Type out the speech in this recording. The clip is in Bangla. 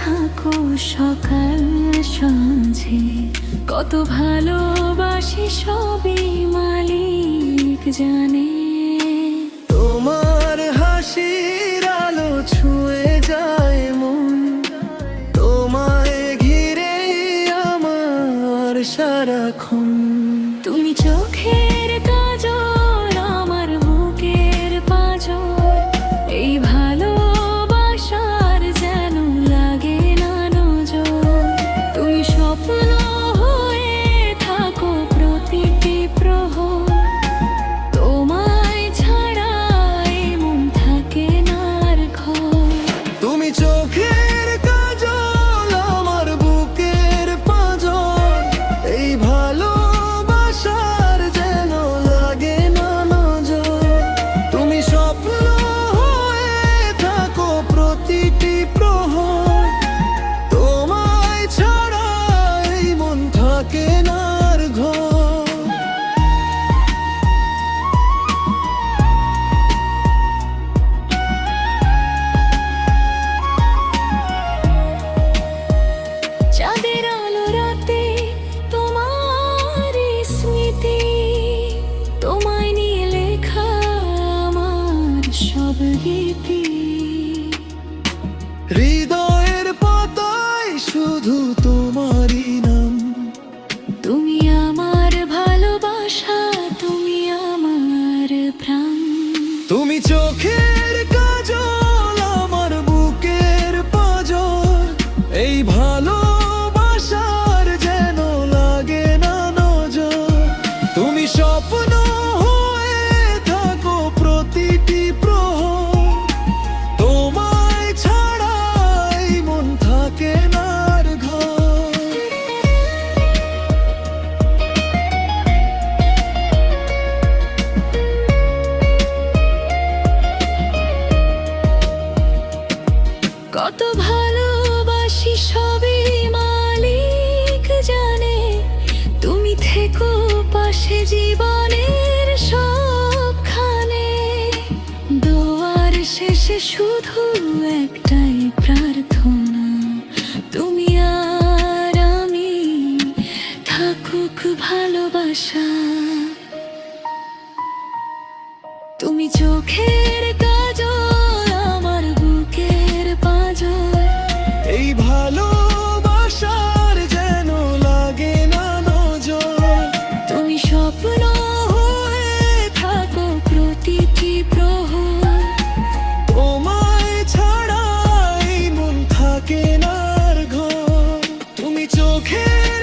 থাকো সকাল সন্ধে, কত ভালোবাসি সবই মালিক জানে। তোমার হাসির আলো ছুঁয়ে যায় মন, তোমায় ঘিরে আমার সারাক্ষণ। তুমি চোখের কাজল, আমার বুকের পাঁজর, এই ভালোবাসার যেন লাগে না নজর। তুমি স্বপ্ন হয়ে থাকো প্রতিটি প্রহর, তোমায় ছাড়া এই মন থাকে না আর ঘর। তুমি চোখের কাজল, আমার বুকের পাঁজর, এই ভালোবাসার যেন লাগে না নজর। তুমি স্বপ্ন হয়ে থাকো প্রতিটি প্রহর, তোমায় ছাড়া এই মন থাকে না আর ঘর। চাঁদের আলো রাতে তোমার স্মৃতি, তোমায় নিয়ে লেখা আমার সব গীতি। হৃদয়ের পাতায় শুধু তোমারই নাম, তুমি আমার ভালোবাসা, তুমি আমার প্রাণ। তুমি চোখের কাজল, আমার বুকের পাঁজর, এই ভালোবাসার যেন লাগে না নজর। তুমি স্বপ্ন হয়ে থাকো প্রতিটি প্রহর, তোমায় ছাড়া এই মন থাকে না আর ঘর। কত ভালোবাসি সবই মালিক জানে, তুমি থেকো পাশে জীবনের সবখানে। দোয়ার শেষে শুধু একটাই প্রার্থনা, তুমি আর আমি থাকুক ভালোবাসা। তুমি চোখের কাজল, আমার বুকের পাঁজর, এই ভালোবাসার যেন লাগে না নজর। তুমি স্বপ্ন হয়ে থাকো প্রতিটি প্রহর, তোমায় ছাড়া এই মন থাকে না আর ঘর। তুমি চোখের